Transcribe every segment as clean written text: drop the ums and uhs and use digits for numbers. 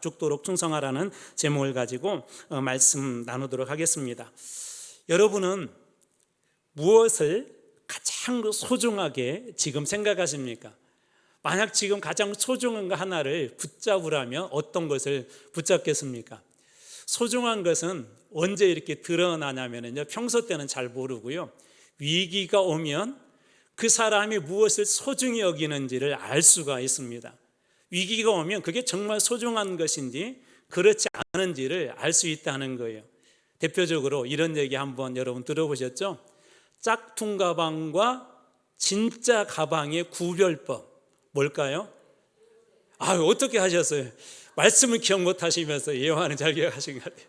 죽도록 충성하라는 제목을 가지고 말씀 나누도록 하겠습니다. 여러분은 무엇을 가장 소중하게 지금 생각하십니까? 만약 지금 가장 소중한 거 하나를 붙잡으라면 어떤 것을 붙잡겠습니까? 소중한 것은 언제 이렇게 드러나냐면요, 평소 때는 잘 모르고요, 위기가 오면 그 사람이 무엇을 소중히 여기는지를 알 수가 있습니다. 위기가 오면 그게 정말 소중한 것인지 그렇지 않은지를 알 수 있다는 거예요. 대표적으로 이런 얘기 한번 여러분 들어보셨죠? 짝퉁 가방과 진짜 가방의 구별법 뭘까요? 어떻게 하셨어요? 말씀을 기억 못 하시면서 예화는 잘 기억하신 것 같아요.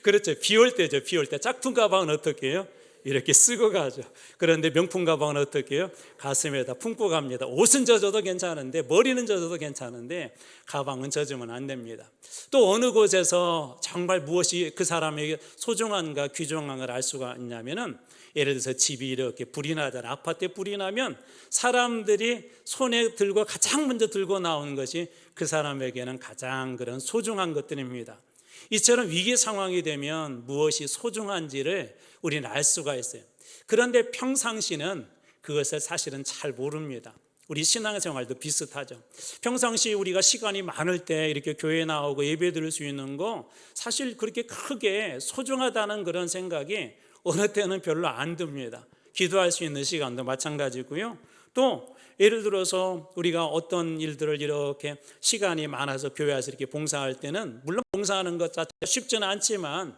그렇죠. 비 올 때죠. 비 올 때 짝퉁 가방은 어떻게 해요? 이렇게 쓰고 가죠. 그런데 명품 가방은 어떻게 해요? 가슴에다 품고 갑니다. 옷은 젖어도 괜찮은데, 머리는 젖어도 괜찮은데 가방은 젖으면 안 됩니다. 또 어느 곳에서 정말 무엇이 그 사람에게 소중한가 귀중한 걸 알 수가 있냐면은, 예를 들어서 집이 이렇게 불이 나잖아요. 아파트에 불이 나면 사람들이 손에 들고 가장 먼저 들고 나오는 것이 그 사람에게는 가장 그런 소중한 것들입니다. 이처럼 위기 상황이 되면 무엇이 소중한지를 우리는 알 수가 있어요. 그런데 평상시는 그것을 사실은 잘 모릅니다. 우리 신앙생활도 비슷하죠. 평상시 우리가 시간이 많을 때 이렇게 교회에 나오고 예배 드릴 수 있는 거 사실 그렇게 크게 소중하다는 그런 생각이 어느 때는 별로 안 듭니다. 기도할 수 있는 시간도 마찬가지고요. 또 예를 들어서 우리가 어떤 일들을 이렇게 시간이 많아서 교회 와서 이렇게 봉사할 때는 물론 봉사하는 것 자체가 쉽지는 않지만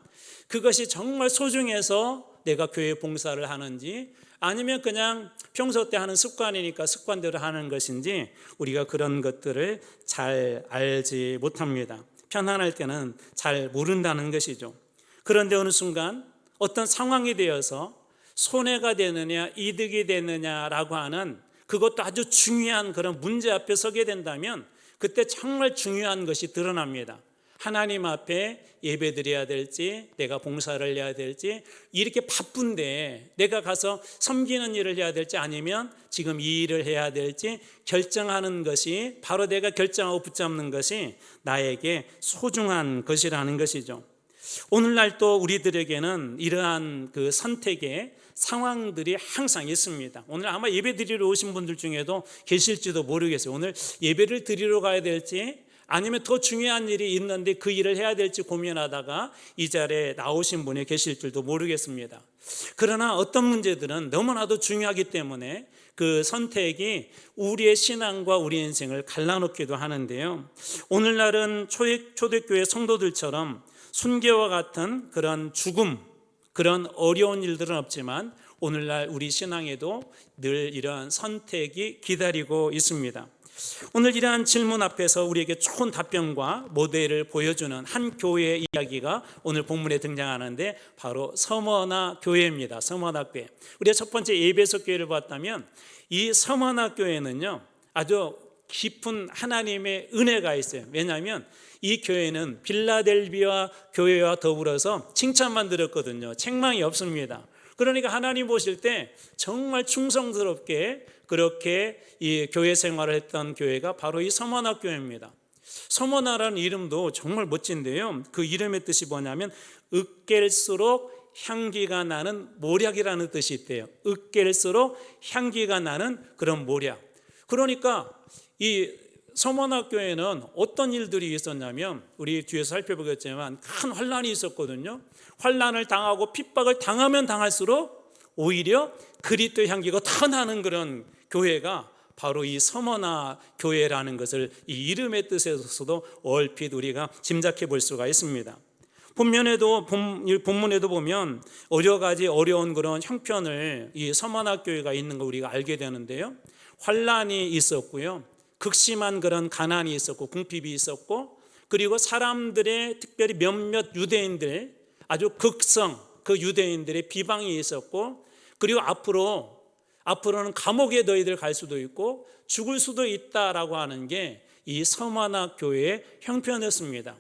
그것이 정말 소중해서 내가 교회 봉사를 하는지 아니면 그냥 평소 때 하는 습관이니까 습관대로 하는 것인지 우리가 그런 것들을 잘 알지 못합니다. 편안할 때는 잘 모른다는 것이죠. 그런데 어느 순간 어떤 상황이 되어서 손해가 되느냐 이득이 되느냐라고 하는 그것도 아주 중요한 그런 문제 앞에 서게 된다면 그때 정말 중요한 것이 드러납니다. 하나님 앞에 예배드려야 될지 내가 봉사를 해야 될지 이렇게 바쁜데 내가 가서 섬기는 일을 해야 될지 아니면 지금 이 일을 해야 될지 결정하는 것이 바로 내가 결정하고 붙잡는 것이 나에게 소중한 것이라는 것이죠. 오늘날 또 우리들에게는 이러한 그 선택의 상황들이 항상 있습니다. 오늘 아마 예배 드리러 오신 분들 중에도 계실지도 모르겠어요. 오늘 예배를 드리러 가야 될지 아니면 더 중요한 일이 있는데 그 일을 해야 될지 고민하다가 이 자리에 나오신 분이 계실 줄도 모르겠습니다. 그러나 어떤 문제들은 너무나도 중요하기 때문에 그 선택이 우리의 신앙과 우리 인생을 갈라놓기도 하는데요. 오늘날은 초대교회 성도들처럼 순교와 같은 그런 죽음, 그런 어려운 일들은 없지만 오늘날 우리 신앙에도 늘 이러한 선택이 기다리고 있습니다. 오늘 이러한 질문 앞에서 우리에게 좋은 답변과 모델을 보여주는 한 교회의 이야기가 오늘 본문에 등장하는데 바로 서머나 교회입니다. 서머나 교회. 우리가 첫 번째 에베소 교회를 봤다면 이 서머나 교회는요 아주 깊은 하나님의 은혜가 있어요. 왜냐하면 이 교회는 빌라델비아 교회와 더불어서 칭찬만 들었거든요. 책망이 없습니다. 그러니까 하나님 보실 때 정말 충성스럽게 그렇게 이 교회 생활을 했던 교회가 바로 이 서머나 교회입니다. 서머나라는 이름도 정말 멋진데요. 그 이름의 뜻이 뭐냐면 으깰수록 향기가 나는 모략이라는 뜻이 있대요. 으깰수록 향기가 나는 그런 모략. 그러니까 이 서머나 교회는 어떤 일들이 있었냐면 우리 뒤에서 살펴보겠지만 큰 환난이 있었거든요. 환난을 당하고 핍박을 당하면 당할수록 오히려 그리스도의 향기가 더 나는 그런 교회가 바로 이 서머나 교회라는 것을 이 이름의 뜻에서도 얼핏 우리가 짐작해 볼 수가 있습니다. 본문에도 보면 여러 가지 어려운 그런 형편을 이 서머나 교회가 있는 거 우리가 알게 되는데요. 환난이 있었고요. 극심한 그런 가난이 있었고 궁핍이 있었고 그리고 사람들의 특별히 몇몇 유대인들 아주 극성 그 유대인들의 비방이 있었고 그리고 앞으로는 감옥에 너희들 갈 수도 있고 죽을 수도 있다라고 하는 게 이 서머나 교회의 형편이었습니다.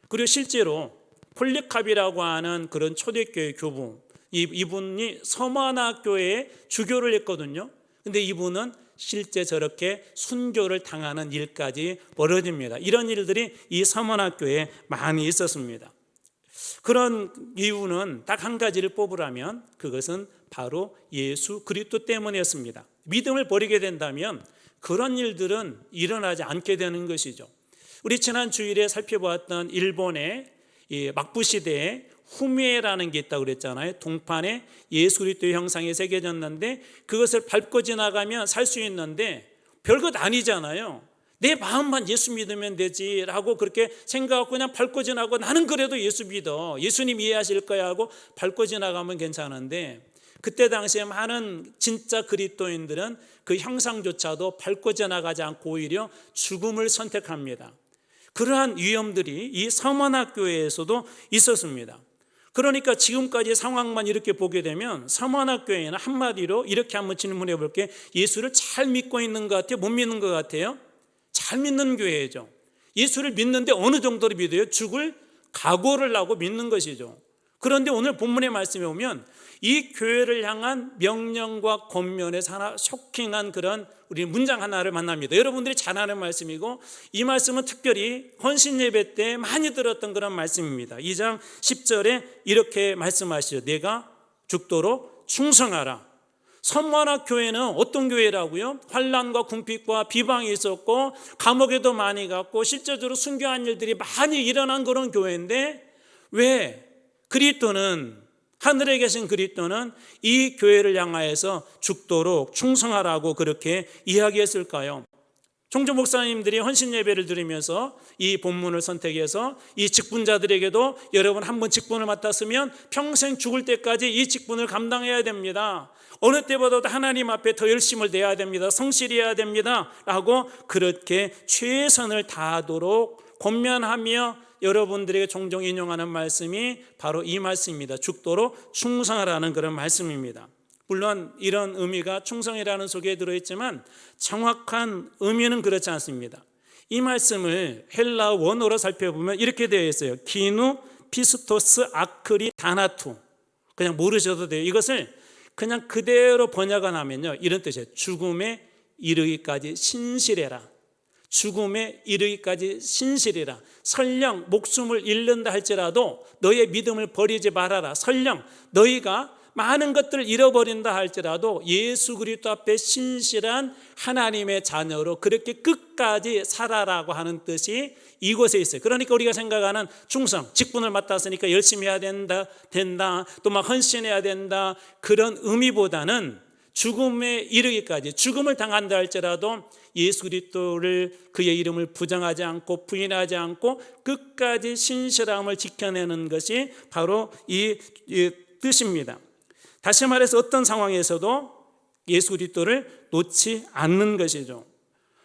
그리고 실제로 폴리캅이라고 하는 그런 초대교회 교부 이분이 서머나 교회에 주교를 했거든요. 근데 이분은 실제 저렇게 순교를 당하는 일까지 벌어집니다. 이런 일들이 이 서문학교에 많이 있었습니다. 그런 이유는 딱 한 가지를 뽑으라면 그것은 바로 예수 그리스도 때문이었습니다. 믿음을 버리게 된다면 그런 일들은 일어나지 않게 되는 것이죠. 우리 지난 주일에 살펴보았던 일본의 막부 시대에 후미에라는 게 있다고 그랬잖아요. 동판에 예수 그리스도의 형상이 새겨졌는데 그것을 밟고 지나가면 살 수 있는데 별것 아니잖아요. 내 마음만 예수 믿으면 되지라고 그렇게 생각하고 그냥 밟고 지나고 나는 그래도 예수 믿어, 예수님 이해하실 거야 하고 밟고 지나가면 괜찮은데, 그때 당시에 많은 진짜 그리스도인들은 그 형상조차도 밟고 지나가지 않고 오히려 죽음을 선택합니다. 그러한 위험들이 이 서문학교에서도 있었습니다. 그러니까 지금까지 상황만 이렇게 보게 되면 서문학교에는 한마디로 이렇게 한번 질문해 볼게요. 예수를 잘 믿고 있는 것 같아요? 못 믿는 것 같아요? 잘 믿는 교회죠. 예수를 믿는데 어느 정도로 믿어요? 죽을 각오를 하고 믿는 것이죠. 그런데 오늘 본문의 말씀에 보면 이 교회를 향한 명령과 권면에서 하나 쇼킹한 그런 우리 문장 하나를 만납니다. 여러분들이 잘 아는 말씀이고 이 말씀은 특별히 헌신 예배 때 많이 들었던 그런 말씀입니다. 2장 10절에 이렇게 말씀하시죠. 내가 죽도록 충성하라. 서문학 교회는 어떤 교회라고요? 환난과 궁핍과 비방이 있었고 감옥에도 많이 갔고 실제적으로 순교한 일들이 많이 일어난 그런 교회인데 왜 그리스도는, 하늘에 계신 그리스도는 이 교회를 향하여서 죽도록 충성하라고 그렇게 이야기했을까요? 종교 목사님들이 헌신 예배를 드리면서 이 본문을 선택해서 이 직분자들에게도 여러분 한번 직분을 맡았으면 평생 죽을 때까지 이 직분을 감당해야 됩니다. 어느 때보다도 하나님 앞에 더 열심을 내야 됩니다. 성실해야 됩니다. 라고 그렇게 최선을 다하도록 권면하며 여러분들에게 종종 인용하는 말씀이 바로 이 말씀입니다. 죽도록 충성하라는 그런 말씀입니다. 물론 이런 의미가 충성이라는 속에 들어있지만 정확한 의미는 그렇지 않습니다. 이 말씀을 헬라 원어로 살펴보면 이렇게 되어 있어요. 기누 피스토스 아크리 다나투. 그냥 모르셔도 돼요. 이것을 그냥 그대로 번역을 하면요, 이런 뜻이에요. 죽음에 이르기까지 신실해라. 죽음에 이르기까지 신실이라. 설령 목숨을 잃는다 할지라도 너의 믿음을 버리지 말아라. 설령 너희가 많은 것들을 잃어버린다 할지라도 예수 그리스도 앞에 신실한 하나님의 자녀로 그렇게 끝까지 살아라고 하는 뜻이 이곳에 있어요. 그러니까 우리가 생각하는 충성, 직분을 맡았으니까 열심히 해야 된다, 또 막 헌신해야 된다, 그런 의미보다는 죽음에 이르기까지, 죽음을 당한다 할지라도 예수 그리스도를, 그의 이름을 부정하지 않고 부인하지 않고 끝까지 신실함을 지켜내는 것이 바로 이 뜻입니다. 다시 말해서 어떤 상황에서도 예수 그리스도를 놓지 않는 것이죠.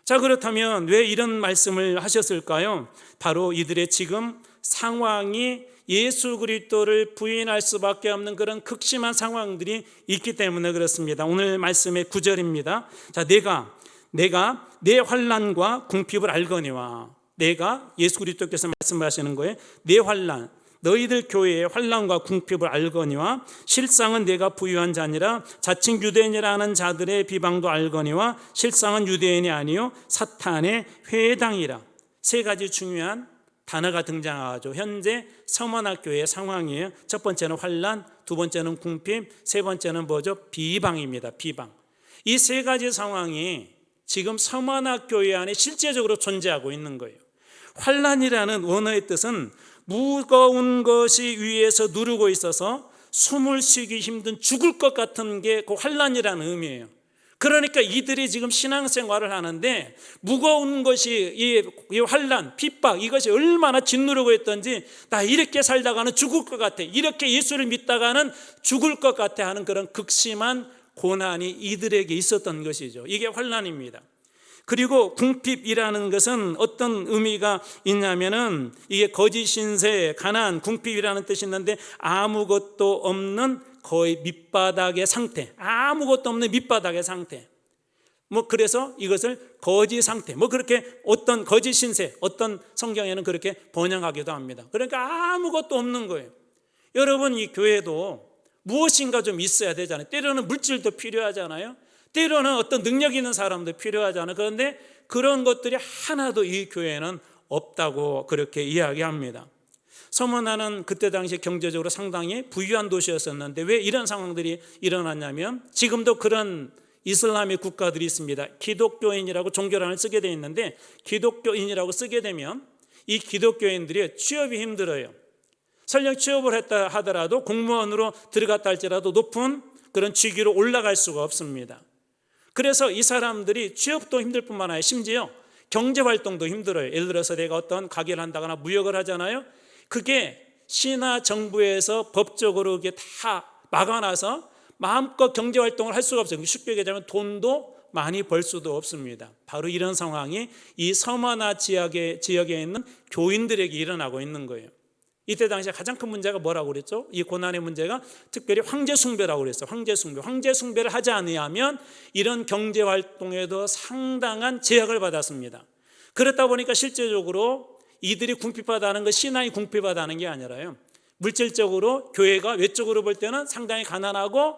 자, 그렇다면 왜 이런 말씀을 하셨을까요? 바로 이들의 지금 상황이 예수 그리스도를 부인할 수밖에 없는 그런 극심한 상황들이 있기 때문에 그렇습니다. 오늘 말씀의 9절입니다. 자, 내가 내 환난과 궁핍을 알거니와. 내가, 예수 그리스도께서 말씀하시는 거예요. 내 환난, 너희들 교회의 환난과 궁핍을 알거니와 실상은 내가 부유한 자니라. 자칭 유대인이라 하는 자들의 비방도 알거니와 실상은 유대인이 아니요 사탄의 회당이라. 세 가지 중요한 단어가 등장하죠. 현재 서문학교의 상황이에요. 첫 번째는 환난, 두 번째는 궁핍, 세 번째는 뭐죠? 비방입니다. 비방. 이 세 가지 상황이 지금 서문학교회 안에 실제적으로 존재하고 있는 거예요. 환난이라는 원어의 뜻은 무거운 것이 위에서 누르고 있어서 숨을 쉬기 힘든 죽을 것 같은 게 그 환난이라는 의미예요. 그러니까 이들이 지금 신앙생활을 하는데 무거운 것이 이 환난, 핍박, 이것이 얼마나 짓누르고 있던지 나 이렇게 살다가는 죽을 것 같아, 이렇게 예수를 믿다가는 죽을 것 같아 하는 그런 극심한 고난이 이들에게 있었던 것이죠. 이게 환난입니다. 그리고 궁핍이라는 것은 어떤 의미가 있냐면은 이게 거짓 신세, 가난, 궁핍이라는 뜻이 있는데 아무것도 없는 거의 밑바닥의 상태, 아무것도 없는 밑바닥의 상태. 그래서 이것을 거짓 상태, 그렇게 어떤 거짓 신세, 어떤 성경에는 그렇게 번역하기도 합니다. 그러니까 아무것도 없는 거예요. 여러분, 이 교회도 무엇인가 좀 있어야 되잖아요. 때로는 물질도 필요하잖아요. 때로는 어떤 능력 있는 사람도 필요하잖아요. 그런데 그런 것들이 하나도 이 교회는 없다고 그렇게 이야기합니다. 서머나는 그때 당시 경제적으로 상당히 부유한 도시였었는데 왜 이런 상황들이 일어났냐면, 지금도 그런 이슬람의 국가들이 있습니다. 기독교인이라고 종교란을 쓰게 되어 있는데, 기독교인이라고 쓰게 되면 이 기독교인들이 취업이 힘들어요. 설령 취업을 했다 하더라도 공무원으로 들어갔다 할지라도 높은 그런 직위로 올라갈 수가 없습니다. 그래서 이 사람들이 취업도 힘들 뿐만 아니라 심지어 경제활동도 힘들어요. 예를 들어서 내가 어떤 가게를 한다거나 무역을 하잖아요. 그게 시나 정부에서 법적으로 그게 다 막아놔서 마음껏 경제활동을 할 수가 없어요. 쉽게 얘기하자면 돈도 많이 벌 수도 없습니다. 바로 이런 상황이 이 서머나 지역에 있는 교인들에게 일어나고 있는 거예요. 이때 당시에 가장 큰 문제가 뭐라고 그랬죠? 이 고난의 문제가 특별히 황제 숭배라고 그랬어요. 황제 숭배를 하지 않으면 이런 경제 활동에도 상당한 제약을 받았습니다. 그렇다 보니까 실제적으로 이들이 궁핍하다는 것, 신앙이 궁핍하다는 게 아니라요, 물질적으로 교회가 외적으로 볼 때는 상당히 가난하고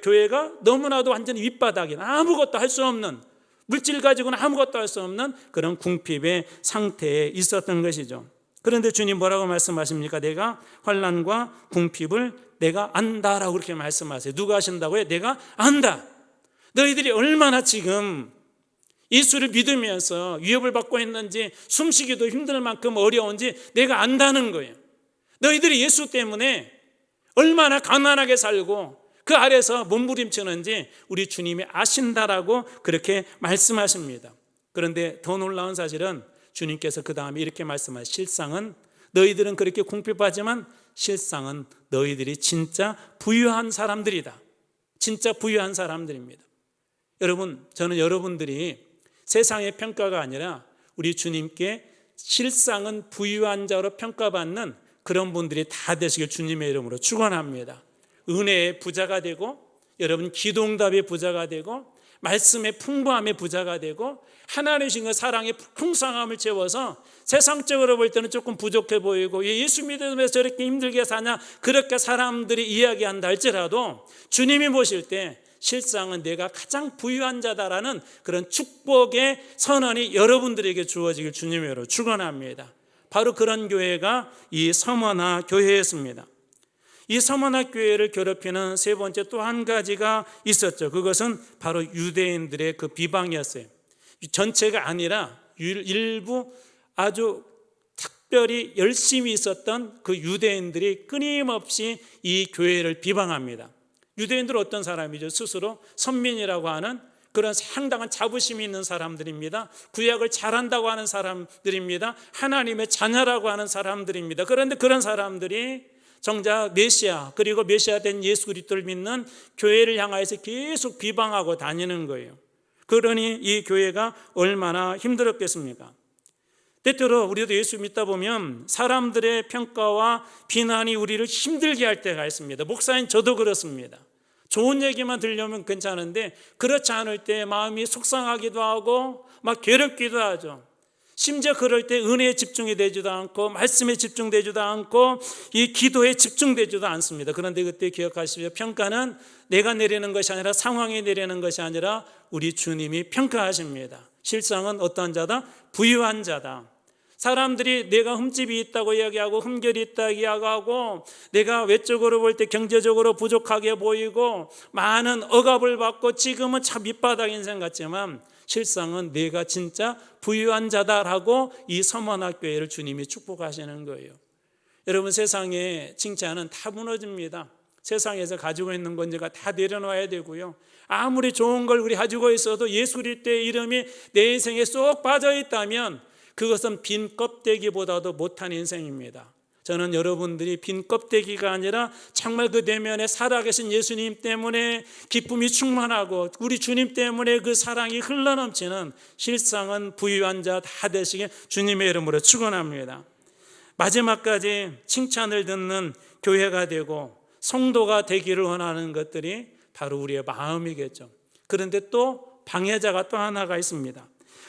교회가 너무나도 완전히 윗바닥인, 아무것도 할 수 없는, 물질 가지고는 아무것도 할 수 없는 그런 궁핍의 상태에 있었던 것이죠. 그런데 주님 뭐라고 말씀하십니까? 내가 환난과 궁핍을 내가 안다라고 그렇게 말씀하세요. 누가 아신다고요? 내가 안다. 너희들이 얼마나 지금 예수를 믿으면서 위협을 받고 있는지, 숨쉬기도 힘들 만큼 어려운지 내가 안다는 거예요. 너희들이 예수 때문에 얼마나 가난하게 살고 그 아래서 몸부림치는지 우리 주님이 아신다라고 그렇게 말씀하십니다. 그런데 더 놀라운 사실은 주님께서 그 다음에 이렇게 말씀하시죠. 실상은 너희들은 그렇게 궁핍하지만 실상은 너희들이 진짜 부유한 사람들이다. 진짜 부유한 사람들입니다. 여러분, 저는 여러분들이 세상의 평가가 아니라 우리 주님께 실상은 부유한 자로 평가받는 그런 분들이 다 되시길 주님의 이름으로 축원합니다. 은혜의 부자가 되고, 여러분 기도응답의 부자가 되고, 말씀의 풍부함의 부자가 되고, 하나님의 주신 사랑의 풍성함을 채워서 세상적으로 볼 때는 조금 부족해 보이고 예수 믿으면서 저렇게 힘들게 사냐 그렇게 사람들이 이야기한다 할지라도 주님이 보실 때 실상은 내가 가장 부유한 자다라는 그런 축복의 선언이 여러분들에게 주어지길 주님으로 축원합니다. 바로 그런 교회가 이 서머나 교회였습니다. 이 서머나 교회를 괴롭히는 세 번째 또 한 가지가 있었죠. 그것은 바로 유대인들의 그 비방이었어요. 전체가 아니라 일부 아주 특별히 열심히 있었던 그 유대인들이 끊임없이 이 교회를 비방합니다. 유대인들은 어떤 사람이죠? 스스로 선민이라고 하는 그런 상당한 자부심이 있는 사람들입니다. 구약을 잘한다고 하는 사람들입니다. 하나님의 자녀라고 하는 사람들입니다. 그런데 그런 사람들이 정작 메시아, 그리고 메시아 된 예수 그리스도를 믿는 교회를 향하여서 계속 비방하고 다니는 거예요. 그러니 이 교회가 얼마나 힘들었겠습니까? 때때로 우리도 예수 믿다 보면 사람들의 평가와 비난이 우리를 힘들게 할 때가 있습니다. 목사인 저도 그렇습니다. 좋은 얘기만 들려면 괜찮은데 그렇지 않을 때 마음이 속상하기도 하고 막 괴롭기도 하죠. 심지어 그럴 때 은혜에 집중이 되지도 않고 말씀에 집중되지도 않고 이 기도에 집중되지도 않습니다. 그런데 그때 기억하십시오. 평가는 내가 내리는 것이 아니라 상황이 내리는 것이 아니라 우리 주님이 평가하십니다. 실상은 어떠한 자다? 부유한 자다. 사람들이 내가 흠집이 있다고 이야기하고 흠결이 있다고 이야기하고 내가 외적으로 볼 때 경제적으로 부족하게 보이고 많은 억압을 받고 지금은 참 밑바닥 인생 같지만 실상은 내가 진짜 부유한 자다라고 이 서머나 교회를 주님이 축복하시는 거예요. 여러분, 세상의 칭찬은 다 무너집니다. 세상에서 가지고 있는 건 제가 다 내려놔야 되고요. 아무리 좋은 걸 우리 가지고 있어도 예수 그리스도의 이름이 내 인생에 쏙 빠져 있다면 그것은 빈 껍데기보다도 못한 인생입니다. 저는 여러분들이 빈 껍데기가 아니라 정말 그 내면에 살아계신 예수님 때문에 기쁨이 충만하고 우리 주님 때문에 그 사랑이 흘러넘치는 실상은 부유한 자 다 되시길 주님의 이름으로 축원합니다. 마지막까지 칭찬을 듣는 교회가 되고 성도가 되기를 원하는 것들이 바로 우리의 마음이겠죠. 그런데 또 방해자가 또 하나가 있습니다.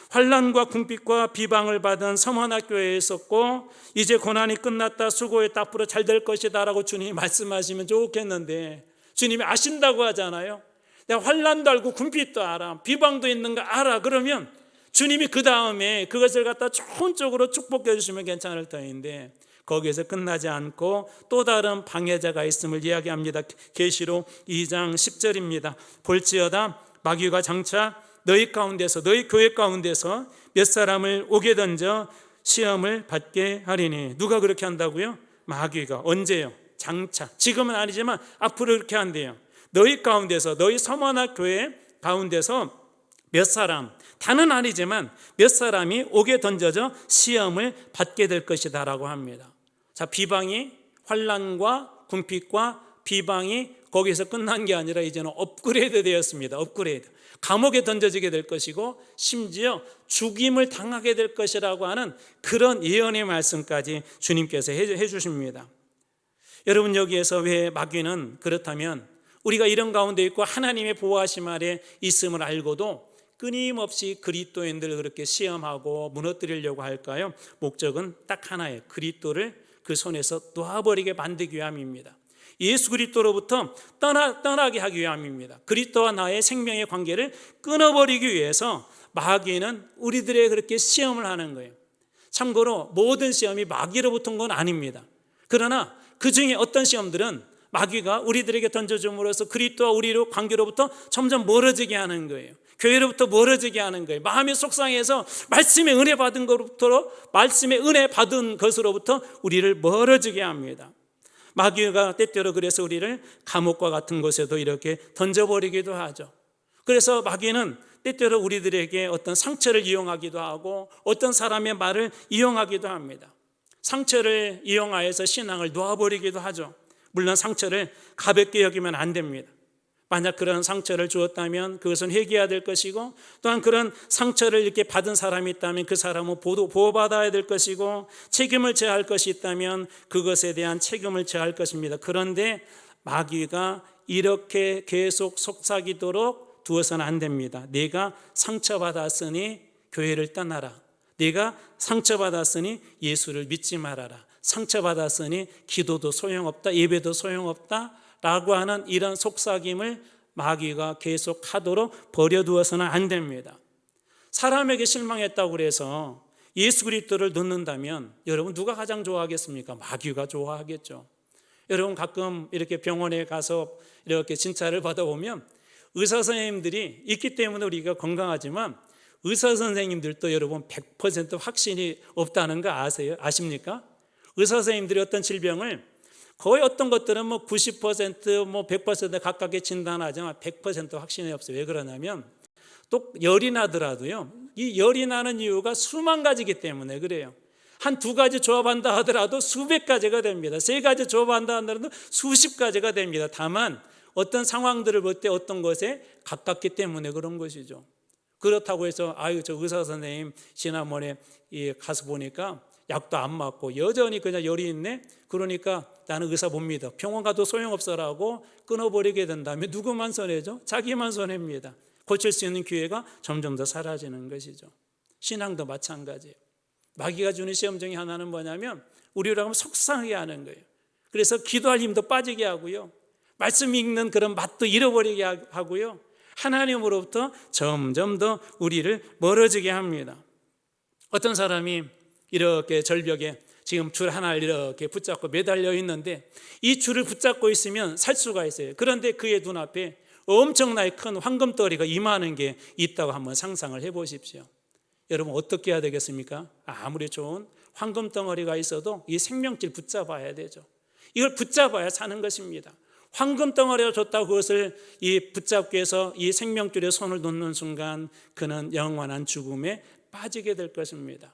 환난과 궁핍과 비방을 받은 서머나 교회에 있었고 이제 고난이 끝났다, 수고했다, 앞으로 잘 될 것이다 라고 주님이 말씀하시면 좋겠는데 주님이 아신다고 하잖아요. 내가 환난도 알고 궁핍도 알아, 비방도 있는 거 알아. 그러면 주님이 그 다음에 그것을 갖다 좋은 쪽으로 축복해 주시면 괜찮을 터인데 거기에서 끝나지 않고 또 다른 방해자가 있음을 이야기합니다. 계시록 2장 10절입니다. 볼지어다 마귀가 장차 너희 가운데서, 너희 교회 가운데서 몇 사람을 오게 던져 시험을 받게 하리니. 누가 그렇게 한다고요? 마귀가. 언제요? 장차. 지금은 아니지만 앞으로 그렇게 한대요. 너희 가운데서, 너희 서머나 교회 가운데서 몇 사람, 다는 아니지만 몇 사람이 오게 던져져 시험을 받게 될 것이다 라고 합니다. 자, 비방이, 환난과 궁핍과 비방이 거기서 끝난 게 아니라 이제는 업그레이드 되었습니다. 업그레이드. 감옥에 던져지게 될 것이고 심지어 죽임을 당하게 될 것이라고 하는 그런 예언의 말씀까지 주님께서 해 주십니다. 여러분, 여기에서 왜 마귀는 그렇다면 우리가 이런 가운데 있고 하나님의 보호하심 아래 있음을 알고도 끊임없이 그리스도인들을 그렇게 시험하고 무너뜨리려고 할까요? 목적은 딱 하나예요. 그리스도를 그 손에서 놓아버리게 만들기 위함입니다. 예수 그리스도로부터 떠나게 하기 위함입니다. 그리스도와 나의 생명의 관계를 끊어버리기 위해서 마귀는 우리들의 그렇게 시험을 하는 거예요. 참고로 모든 시험이 마귀로부터 온 건 아닙니다. 그러나 그 중에 어떤 시험들은 마귀가 우리들에게 던져줌으로써 그리스도와 우리로 관계로부터 점점 멀어지게 하는 거예요. 교회로부터 멀어지게 하는 거예요. 마음이 속상해서 말씀의 은혜 받은 것부터, 말씀의 은혜 받은 것으로부터 우리를 멀어지게 합니다. 마귀가 때때로 그래서 우리를 감옥과 같은 곳에도 이렇게 던져버리기도 하죠. 그래서 마귀는 때때로 우리들에게 어떤 상처를 이용하기도 하고 어떤 사람의 말을 이용하기도 합니다. 상처를 이용하여서 신앙을 놓아버리기도 하죠. 물론 상처를 가볍게 여기면 안 됩니다. 만약 그런 상처를 주었다면 그것은 회개해야 될 것이고, 또한 그런 상처를 이렇게 받은 사람이 있다면 그 사람은 보호받아야 될 것이고, 책임을 져야 할 것이 있다면 그것에 대한 책임을 져야 할 것입니다. 그런데 마귀가 이렇게 계속 속삭이도록 두어서는 안 됩니다. 내가 상처받았으니 교회를 떠나라. 내가 상처받았으니 예수를 믿지 말아라. 상처받았으니 기도도 소용없다, 예배도 소용없다 라고 하는 이런 속삭임을 마귀가 계속 하도록 버려두어서는 안 됩니다. 사람에게 실망했다고 해서 예수 그리스도를 놓는다면 여러분 누가 가장 좋아하겠습니까? 마귀가 좋아하겠죠. 여러분 가끔 이렇게 병원에 가서 이렇게 진찰을 받아보면 의사 선생님들이 있기 때문에 우리가 건강하지만 의사 선생님들도 여러분 100% 확신이 없다는 거 아세요? 아십니까? 의사 선생님들이 어떤 질병을 거의 어떤 것들은 90% 100% 가깝게 진단하지만 100% 확신이 없어요. 왜 그러냐면 또 열이 나더라도요, 이 열이 나는 이유가 수만 가지이기 때문에 그래요. 한 두 가지 조합한다 하더라도 수백 가지가 됩니다. 세 가지 조합한다 하더라도 수십 가지가 됩니다. 다만 어떤 상황들을 볼 때 어떤 것에 가깝기 때문에 그런 것이죠. 그렇다고 해서 저 의사 선생님 지난번에 가서 보니까 약도 안 맞고 여전히 그냥 열이 있네. 그러니까 나는 의사 못 믿어. 병원 가도 소용없어라고 끊어버리게 된다면 누구만 손해죠? 자기만 손해입니다. 고칠 수 있는 기회가 점점 더 사라지는 것이죠. 신앙도 마찬가지예요. 마귀가 주는 시험 중에 하나는 뭐냐면 우리를 하면 속상하게 하는 거예요. 그래서 기도할 힘도 빠지게 하고요, 말씀 읽는 그런 맛도 잃어버리게 하고요, 하나님으로부터 점점 더 우리를 멀어지게 합니다. 어떤 사람이 이렇게 절벽에 지금 줄 하나를 이렇게 붙잡고 매달려 있는데 이 줄을 붙잡고 있으면 살 수가 있어요. 그런데 그의 눈앞에 엄청나게 큰 황금덩어리가 이만한 게 있다고 한번 상상을 해보십시오. 여러분 어떻게 해야 되겠습니까? 아무리 좋은 황금덩어리가 있어도 이 생명줄 붙잡아야 되죠. 이걸 붙잡아야 사는 것입니다. 황금덩어리가 줬다고 그것을 붙잡기 위해서 이 생명줄에 손을 놓는 순간 그는 영원한 죽음에 빠지게 될 것입니다.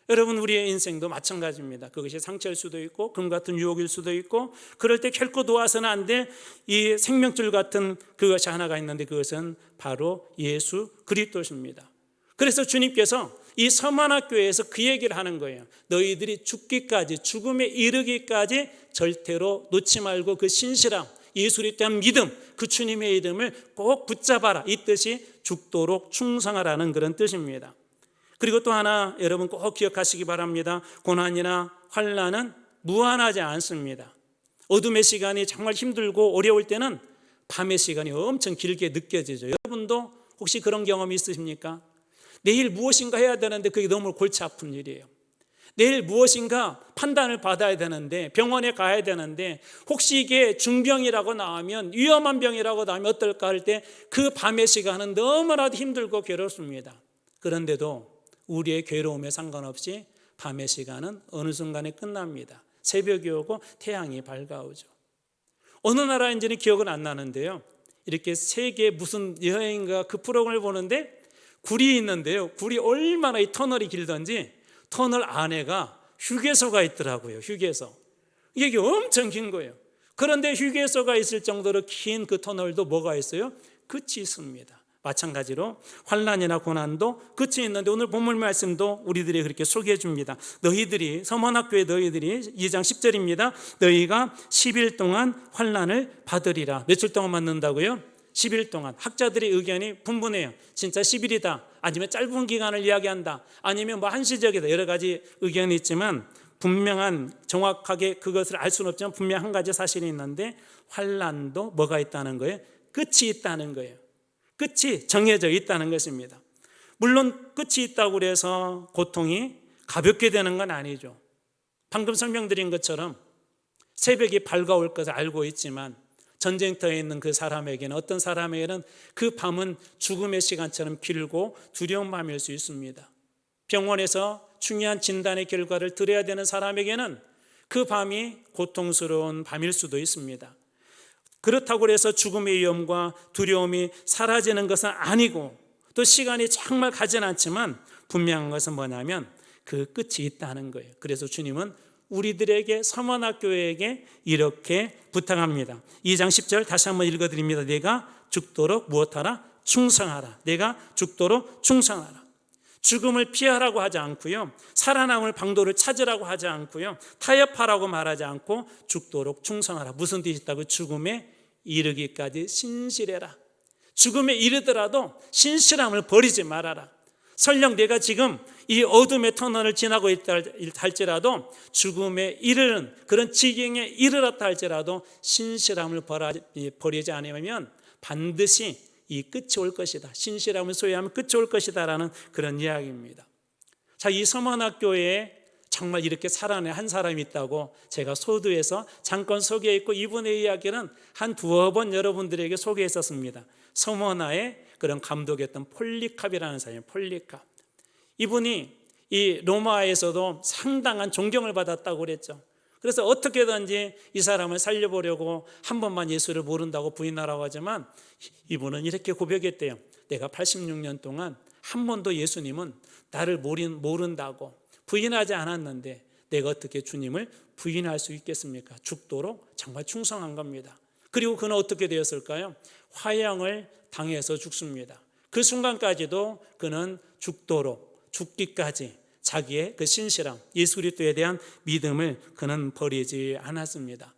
여러분 우리의 인생도 마찬가지입니다. 그것이 상처일 수도 있고 금 같은 유혹일 수도 있고, 그럴 때 결코 놓아서는 안 될 이 생명줄 같은 그것이 하나가 있는데 그것은 바로 예수 그리스도십니다. 그래서 주님께서 이 서만화 교회에서 그 얘기를 하는 거예요. 너희들이 죽기까지, 죽음에 이르기까지 절대로 놓지 말고 그 신실함, 예수에 대한 믿음, 그 주님의 이름을 꼭 붙잡아라. 이 뜻이 죽도록 충성하라는 그런 뜻입니다. 그리고 또 하나 여러분 꼭 기억하시기 바랍니다. 고난이나 환난은 무한하지 않습니다. 어둠의 시간이 정말 힘들고 어려울 때는 밤의 시간이 엄청 길게 느껴지죠. 여러분도 혹시 그런 경험이 있으십니까? 내일 무엇인가 해야 되는데 그게 너무 골치 아픈 일이에요. 내일 무엇인가 판단을 받아야 되는데, 병원에 가야 되는데, 혹시 이게 중병이라고 나오면, 위험한 병이라고 나오면 어떨까 할 때 그 밤의 시간은 너무나도 힘들고 괴롭습니다. 그런데도 우리의 괴로움에 상관없이 밤의 시간은 어느 순간에 끝납니다. 새벽이 오고 태양이 밝아오죠. 어느 나라인지는 기억은 안 나는데요, 이렇게 세계 무슨 여행인가 그 프로그램을 보는데 굴이 있는데요, 굴이 얼마나 이 터널이 길던지 터널 안에가 휴게소가 있더라고요. 휴게소. 이게 엄청 긴 거예요. 그런데 휴게소가 있을 정도로 긴 그 터널도 뭐가 있어요? 끝이 있습니다. 마찬가지로 환난이나 고난도 끝이 있는데, 오늘 본문 말씀도 우리들이 그렇게 소개해 줍니다. 너희들이, 서머나교회 너희들이 2장 10절입니다. 너희가 10일 동안 환난을 받으리라. 며칠 동안 받는다고요? 10일 동안. 학자들의 의견이 분분해요. 진짜 10일이다, 아니면 짧은 기간을 이야기한다, 아니면 뭐 한시적이다, 여러 가지 의견이 있지만 분명한, 정확하게 그것을 알 수는 없지만 분명 한 가지 사실이 있는데, 환난도 뭐가 있다는 거예요? 끝이 있다는 거예요. 끝이 정해져 있다는 것입니다. 물론 끝이 있다고 해서 고통이 가볍게 되는 건 아니죠. 방금 설명드린 것처럼 새벽이 밝아올 것을 알고 있지만, 전쟁터에 있는 그 사람에게는, 어떤 사람에게는 그 밤은 죽음의 시간처럼 길고 두려운 밤일 수 있습니다. 병원에서 중요한 진단의 결과를 들어야 되는 사람에게는 그 밤이 고통스러운 밤일 수도 있습니다. 그렇다고 해서 죽음의 위험과 두려움이 사라지는 것은 아니고, 또 시간이 정말 가진 않지만 분명한 것은 뭐냐면 그 끝이 있다는 거예요. 그래서 주님은 우리들에게, 서머나교회에게 이렇게 부탁합니다. 2장 10절 다시 한번 읽어드립니다. 내가 죽도록 무엇하라? 충성하라. 내가 죽도록 충성하라. 죽음을 피하라고 하지 않고요, 살아남을 방도를 찾으라고 하지 않고요, 타협하라고 말하지 않고 죽도록 충성하라. 무슨 뜻이 있다고? 죽음에 이르기까지 신실해라. 죽음에 이르더라도 신실함을 버리지 말아라. 설령 내가 지금 이 어둠의 터널을 지나고 있다 할지라도, 죽음에 이르는 그런 지경에 이르렀다 할지라도 신실함을 버리지 않으면 반드시 이 끝이 올 것이다. 신실함을 소유하면 끝이 올 것이다 라는 그런 이야기입니다. 자, 이 서머나교회에 정말 이렇게 살아낸 한 사람이 있다고 제가 소두에서 잠깐 소개했고, 이분의 이야기는 한 두어 번 여러분들에게 소개했었습니다. 서머나의 그런 감독이었던 폴리캅이라는 사람이에요. 폴리캅. 이분이 이 로마에서도 상당한 존경을 받았다고 그랬죠. 그래서 어떻게든지 이 사람을 살려보려고 한 번만 예수를 모른다고 부인하라고 하지만, 이분은 이렇게 고백했대요. 내가 86년 동안 한 번도 예수님은 나를 모른다고 부인하지 않았는데 내가 어떻게 주님을 부인할 수 있겠습니까? 죽도록 정말 충성한 겁니다. 그리고 그는 어떻게 되었을까요? 화형을 당해서 죽습니다. 그 순간까지도 그는 죽도록, 죽기까지 자기의 그 신실함, 예수 그리스도에 대한 믿음을 그는 버리지 않았습니다.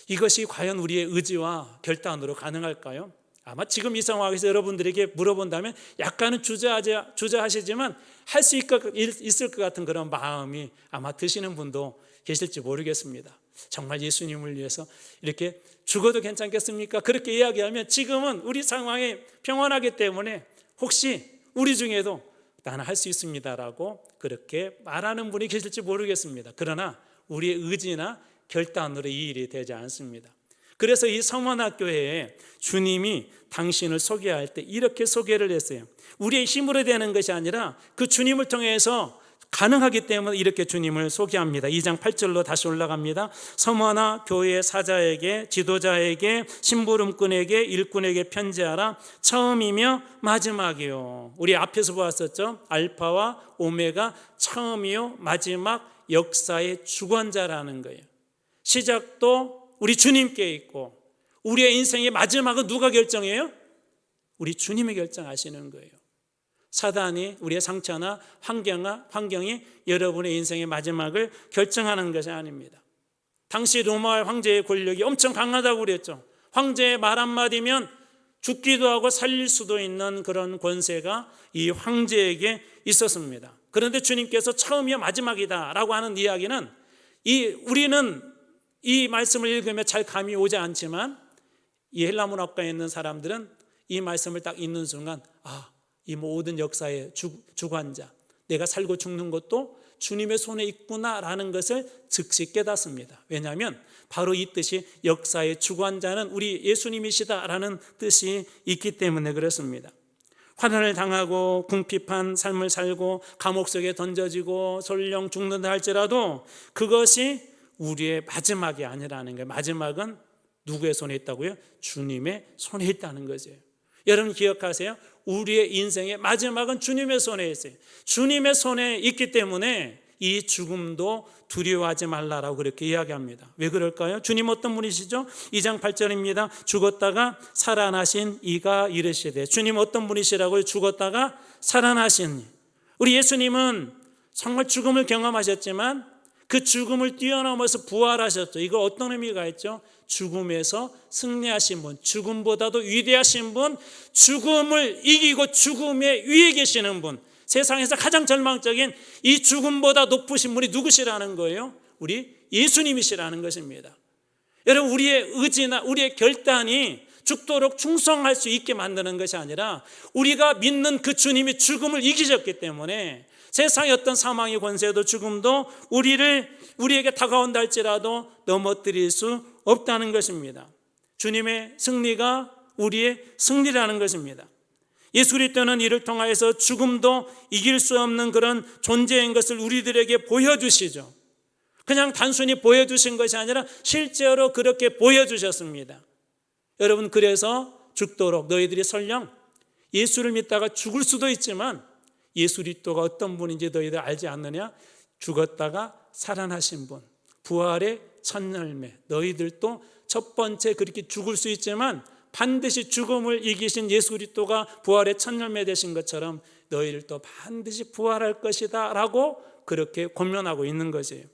이것이 과연 우리의 의지와 결단으로 가능할까요? 아마 지금 이 상황에서 여러분들에게 물어본다면 약간은 주저하시지만 할 수 있을 것 같은 그런 마음이 아마 드시는 분도 계실지 모르겠습니다. 정말 예수님을 위해서 이렇게 죽어도 괜찮겠습니까? 그렇게 이야기하면 지금은 우리 상황이 평온하기 때문에 혹시 우리 중에도 나는 할 수 있습니다라고 그렇게 말하는 분이 계실지 모르겠습니다. 그러나 우리의 의지나 결단으로 이 일이 되지 않습니다. 그래서 이 서머나교회에 주님이 당신을 소개할 때 이렇게 소개를 했어요. 우리의 힘으로 되는 것이 아니라 그 주님을 통해서 가능하기 때문에 이렇게 주님을 소개합니다. 2장 8절로 다시 올라갑니다. 서머나 교회 사자에게, 지도자에게, 심부름꾼에게, 일꾼에게 편지하라. 처음이며 마지막이요. 우리 앞에서 보았었죠. 알파와 오메가, 처음이요 마지막, 역사의 주관자라는 거예요. 시작도 우리 주님께 있고, 우리의 인생의 마지막은 누가 결정해요? 우리 주님이 결정하시는 거예요. 사단이 우리의 상처나 환경이 여러분의 인생의 마지막을 결정하는 것이 아닙니다. 당시 로마 황제의 권력이 엄청 강하다고 그랬죠. 황제의 말 한마디면 죽기도 하고 살릴 수도 있는 그런 권세가 이 황제에게 있었습니다. 그런데 주님께서 처음이야 마지막이다라고 하는 이야기는 우리는 이 말씀을 읽으면 잘 감이 오지 않지만 이 헬라 문학과에 있는 사람들은 이 말씀을 딱 읽는 순간 이 모든 역사의 주관자, 내가 살고 죽는 것도 주님의 손에 있구나라는 것을 즉시 깨닫습니다. 왜냐하면 바로 이 뜻이 역사의 주관자는 우리 예수님이시다라는 뜻이 있기 때문에 그렇습니다. 환난을 당하고 궁핍한 삶을 살고 감옥 속에 던져지고 설령 죽는다 할지라도 그것이 우리의 마지막이 아니라는 거예요. 마지막은 누구의 손에 있다고요? 주님의 손에 있다는 거죠. 여러분 기억하세요? 우리의 인생의 마지막은 주님의 손에 있어요. 주님의 손에 있기 때문에 이 죽음도 두려워하지 말라라고 그렇게 이야기합니다. 왜 그럴까요? 주님 어떤 분이시죠? 2장 8절입니다. 죽었다가 살아나신 이가 이르시되. 주님 어떤 분이시라고요? 죽었다가 살아나신. 우리 예수님은 정말 죽음을 경험하셨지만 그 죽음을 뛰어넘어서 부활하셨죠. 이거 어떤 의미가 있죠? 죽음에서 승리하신 분, 죽음보다도 위대하신 분, 죽음을 이기고 죽음의 위에 계시는 분, 세상에서 가장 절망적인 이 죽음보다 높으신 분이 누구시라는 거예요? 우리 예수님이시라는 것입니다. 여러분, 우리의 의지나 우리의 결단이 죽도록 충성할 수 있게 만드는 것이 아니라 우리가 믿는 그 주님이 죽음을 이기셨기 때문에 세상의 어떤 사망의 권세도 죽음도 우리에게 다가온다 할지라도 넘어뜨릴 수 없다는 것입니다. 주님의 승리가 우리의 승리라는 것입니다. 예수 그리스도는 이를 통하여서 죽음도 이길 수 없는 그런 존재인 것을 우리들에게 보여주시죠. 그냥 단순히 보여주신 것이 아니라 실제로 그렇게 보여주셨습니다. 여러분, 그래서 죽도록 너희들이 설령 예수를 믿다가 죽을 수도 있지만 예수 그리스도가 어떤 분인지 너희들 알지 않느냐? 죽었다가 살아나신 분, 부활의 첫 열매. 너희들도 첫 번째 그렇게 죽을 수 있지만 반드시 죽음을 이기신 예수 그리스도가 부활의 첫 열매 되신 것처럼 너희들도 반드시 부활할 것이다 라고 그렇게 권면하고 있는 것이에요.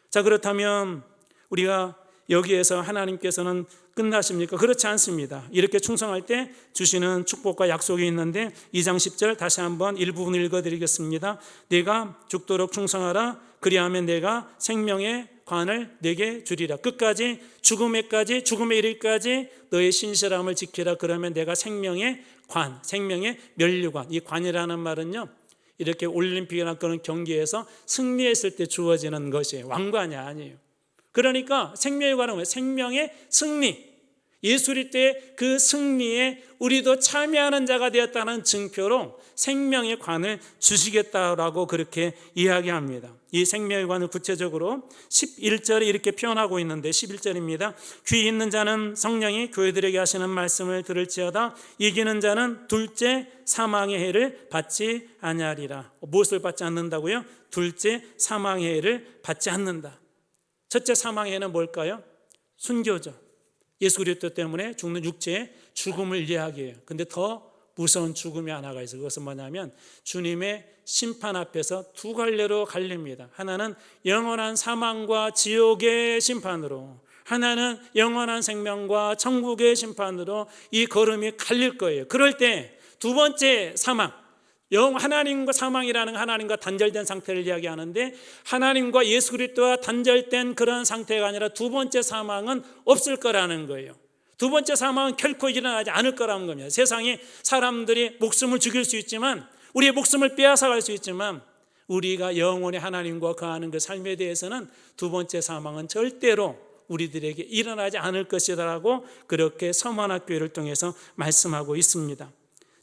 자, 그렇다면 우리가 여기에서 하나님께서는 끝나십니까? 그렇지 않습니다. 이렇게 충성할 때 주시는 축복과 약속이 있는데 2장 10절 다시 한번 일부분 읽어드리겠습니다. 내가 죽도록 충성하라. 그리하면 내가 생명의 관을 내게 주리라. 끝까지 죽음에 이르기까지 너의 신실함을 지키라. 그러면 내가 생명의 관, 생명의 면류관. 이 관이라는 말은요, 이렇게 올림픽이나 그런 경기에서 승리했을 때 주어지는 것이에요. 왕관이 아니에요. 그러니까 생명의 관은 뭐예요? 생명의 승리. 예수 그리스도의 그 승리에 우리도 참여하는 자가 되었다는 증표로 생명의 관을 주시겠다라고 그렇게 이야기합니다. 이 생명의 관을 구체적으로 11절에 이렇게 표현하고 있는데 11절입니다. 귀 있는 자는 성령이 교회들에게 하시는 말씀을 들을지어다. 이기는 자는 둘째 사망의 해를 받지 아니하리라. 무엇을 받지 않는다고요? 둘째 사망의 해를 받지 않는다. 첫째 사망의 해는 뭘까요? 순교죠. 예수 그리스도 때문에 죽는 육체의 죽음을 이야기해요. 근데 더 무서운 죽음이 하나가 있어요. 그것은 뭐냐면 주님의 심판 앞에서 두 갈래로 갈립니다. 하나는 영원한 사망과 지옥의 심판으로, 하나는 영원한 생명과 천국의 심판으로 이 걸음이 갈릴 거예요. 그럴 때 두 번째 사망, 하나님과 사망이라는 하나님과 단절된 상태를 이야기하는데 하나님과 예수 그리스도와 단절된 그런 상태가 아니라 두 번째 사망은 없을 거라는 거예요. 두 번째 사망은 결코 일어나지 않을 거라는 겁니다. 세상에 사람들이 목숨을 죽일 수 있지만, 우리의 목숨을 빼앗아갈 수 있지만, 우리가 영원히 하나님과 거하는 그 삶에 대해서는 두 번째 사망은 절대로 우리들에게 일어나지 않을 것이라고 그렇게 서문학교회를 통해서 말씀하고 있습니다.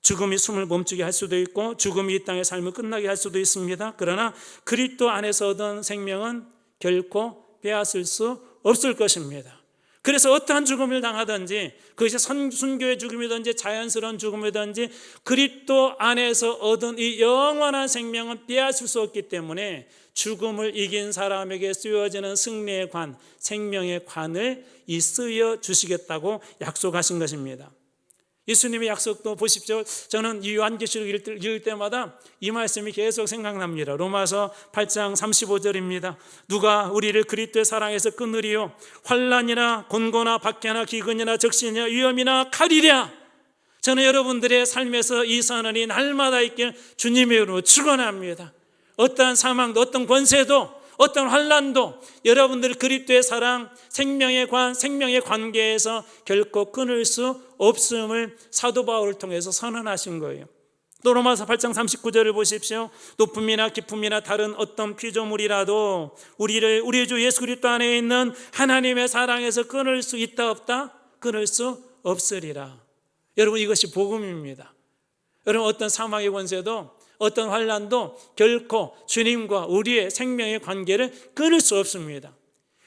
죽음이 숨을 멈추게 할 수도 있고 죽음이 이 땅의 삶을 끝나게 할 수도 있습니다. 그러나 그리스도 안에서 얻은 생명은 결코 빼앗을 수 없을 것입니다. 그래서 어떠한 죽음을 당하든지, 그것이 순교의 죽음이든지 자연스러운 죽음이든지 그리스도 안에서 얻은 이 영원한 생명은 빼앗을 수 없기 때문에 죽음을 이긴 사람에게 쓰여지는 승리의 관, 생명의 관을 쓰여 주시겠다고 약속하신 것입니다. 예수님의 약속도 보십시오. 저는 이 요한계시록 읽을 때마다 이 말씀이 계속 생각납니다. 로마서 8장 35절입니다. 누가 우리를 그리스도의 사랑에서 끊으리요? 환난이나 곤고나 박해나 기근이나 적신이나 위험이나 칼이랴. 저는 여러분들의 삶에서 이 선언이 날마다 있길 주님의 이름으로 축원합니다. 어떠한 사망도, 어떤 권세도, 어떤 환난도 여러분들 그리스도의 사랑, 생명의 관계에서 결코 끊을 수 없음을 사도 바울을 통해서 선언하신 거예요. 또 로마서 8장 39절을 보십시오. 높음이나 깊음이나 다른 어떤 피조물이라도 우리 주 예수 그리스도 안에 있는 하나님의 사랑에서 끊을 수 있다 없다? 끊을 수 없으리라. 여러분, 이것이 복음입니다. 여러분, 어떤 사망의 권세도 어떤 환난도 결코 주님과 우리의 생명의 관계를 끊을 수 없습니다.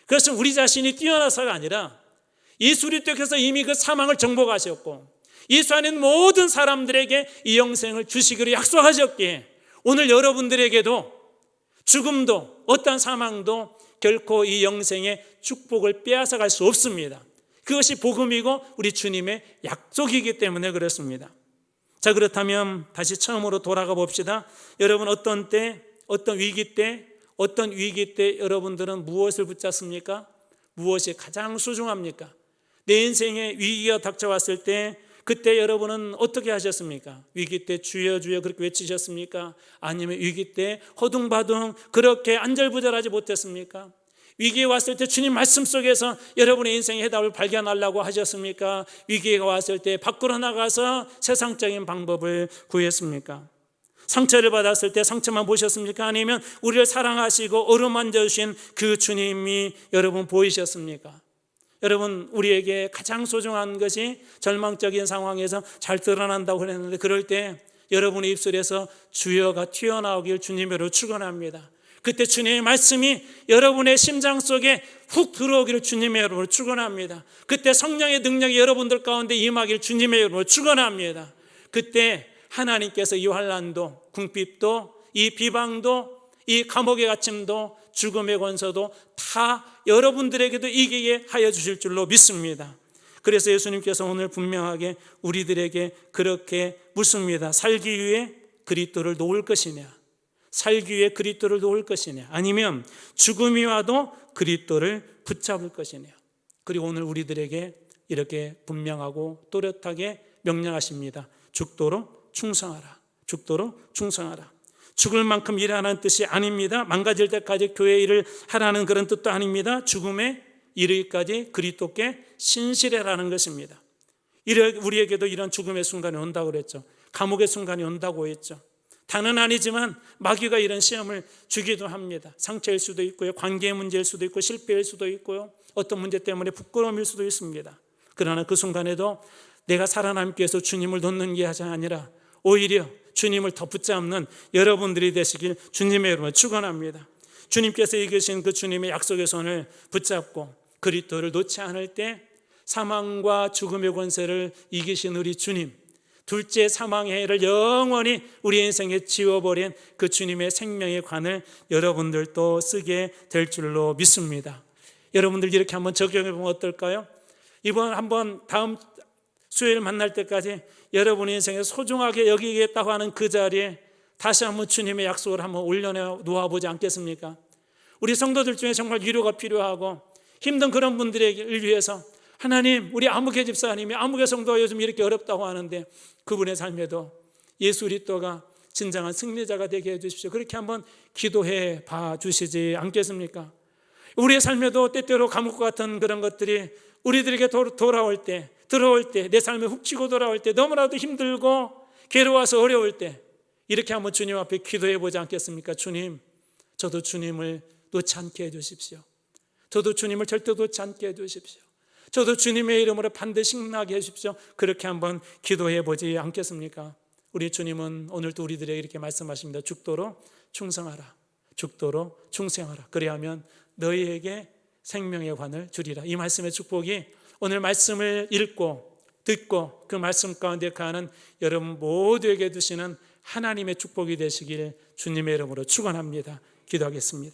그것은 우리 자신이 뛰어나서가 아니라 예수 그리스도께서 이미 그 사망을 정복하셨고 예수 안에 있는 모든 사람들에게 이 영생을 주시기로 약속하셨기에 오늘 여러분들에게도 죽음도 어떤 사망도 결코 이 영생의 축복을 빼앗아갈 수 없습니다. 그것이 복음이고 우리 주님의 약속이기 때문에 그렇습니다. 자, 그렇다면 다시 처음으로 돌아가 봅시다. 여러분, 어떤 때, 어떤 위기 때 여러분들은 무엇을 붙잡습니까? 무엇이 가장 소중합니까? 내 인생에 위기가 닥쳐왔을 때 그때 여러분은 어떻게 하셨습니까? 위기 때 주여 주여 그렇게 외치셨습니까? 아니면 위기 때 허둥바둥 그렇게 안절부절하지 못했습니까? 위기에 왔을 때 주님 말씀 속에서 여러분의 인생의 해답을 발견하려고 하셨습니까? 위기가 왔을 때 밖으로 나가서 세상적인 방법을 구했습니까? 상처를 받았을 때 상처만 보셨습니까? 아니면 우리를 사랑하시고 어루만져 주신 그 주님이 여러분 보이셨습니까? 여러분, 우리에게 가장 소중한 것이 절망적인 상황에서 잘 드러난다고 그랬는데 그럴 때 여러분의 입술에서 주여가 튀어나오길 주님으로 축원합니다. 그때 주님의 말씀이 여러분의 심장 속에 훅 들어오기를 주님의 이름으로 축원합니다. 그때 성령의 능력이 여러분들 가운데 임하기를 주님의 이름으로 축원합니다. 그때 하나님께서 이 환난도 궁핍도 이 비방도 이 감옥의 갇힘도 죽음의 권세도 다 여러분들에게도 이기게 하여 주실 줄로 믿습니다. 그래서 예수님께서 오늘 분명하게 우리들에게 그렇게 묻습니다. 살기 위해 그리스도를 놓을 것이냐, 살기 위해 그리스도를 놓을 것이냐, 아니면 죽음이 와도 그리스도를 붙잡을 것이냐. 그리고 오늘 우리들에게 이렇게 분명하고 또렷하게 명령하십니다. 죽도록 충성하라. 죽도록 충성하라. 죽을 만큼 일하라는 뜻이 아닙니다. 망가질 때까지 교회 일을 하라는 그런 뜻도 아닙니다. 죽음에 이르기까지 그리스도께 신실해라는 것입니다. 우리에게도 이런 죽음의 순간이 온다고 그랬죠. 감옥의 순간이 온다고 했죠. 다는 아니지만 마귀가 이런 시험을 주기도 합니다. 상처일 수도 있고요, 관계의 문제일 수도 있고, 실패일 수도 있고요, 어떤 문제 때문에 부끄러움일 수도 있습니다. 그러나 그 순간에도 내가 살아남기 위해서 주님을 놓는 게 아니라 오히려 주님을 더 붙잡는 여러분들이 되시길 주님의 이름으로 축원합니다. 주님께서 이기신 그 주님의 약속의 손을 붙잡고 그리스도를 놓지 않을 때 사망과 죽음의 권세를 이기신 우리 주님, 둘째 사망의 해를 영원히 우리 인생에 지워버린 그 주님의 생명의 관을 여러분들도 쓰게 될 줄로 믿습니다. 여러분들 이렇게 한번 적용해 보면 어떨까요? 이번 한번 다음 수요일 만날 때까지 여러분의 인생에 소중하게 여기겠다고 하는 그 자리에 다시 한번 주님의 약속을 한번 올려놓아보지 않겠습니까? 우리 성도들 중에 정말 위로가 필요하고 힘든 그런 분들을 위해서 하나님, 우리 아무개 집사님이 아무개 성도가 요즘 이렇게 어렵다고 하는데 그분의 삶에도 예수 그리스도가 진정한 승리자가 되게 해주십시오. 그렇게 한번 기도해 봐 주시지 않겠습니까? 우리의 삶에도 때때로 감옥과 같은 그런 것들이 우리들에게 돌아올 때, 들어올 때, 내 삶에 훅 치고 돌아올 때, 너무나도 힘들고 괴로워서 어려울 때 이렇게 한번 주님 앞에 기도해 보지 않겠습니까? 주님, 저도 주님을 놓지 않게 해주십시오. 저도 주님을 절대 놓지 않게 해주십시오. 저도 주님의 이름으로 반드시 승리하게 해주십시오. 그렇게 한번 기도해 보지 않겠습니까? 우리 주님은 오늘도 우리들에게 이렇게 말씀하십니다. 죽도록 충성하라. 죽도록 충성하라. 그리하면 너희에게 생명의 관을 주리라. 이 말씀의 축복이 오늘 말씀을 읽고 듣고 그 말씀 가운데 가는 여러분 모두에게 주시는 하나님의 축복이 되시길 주님의 이름으로 축원합니다. 기도하겠습니다.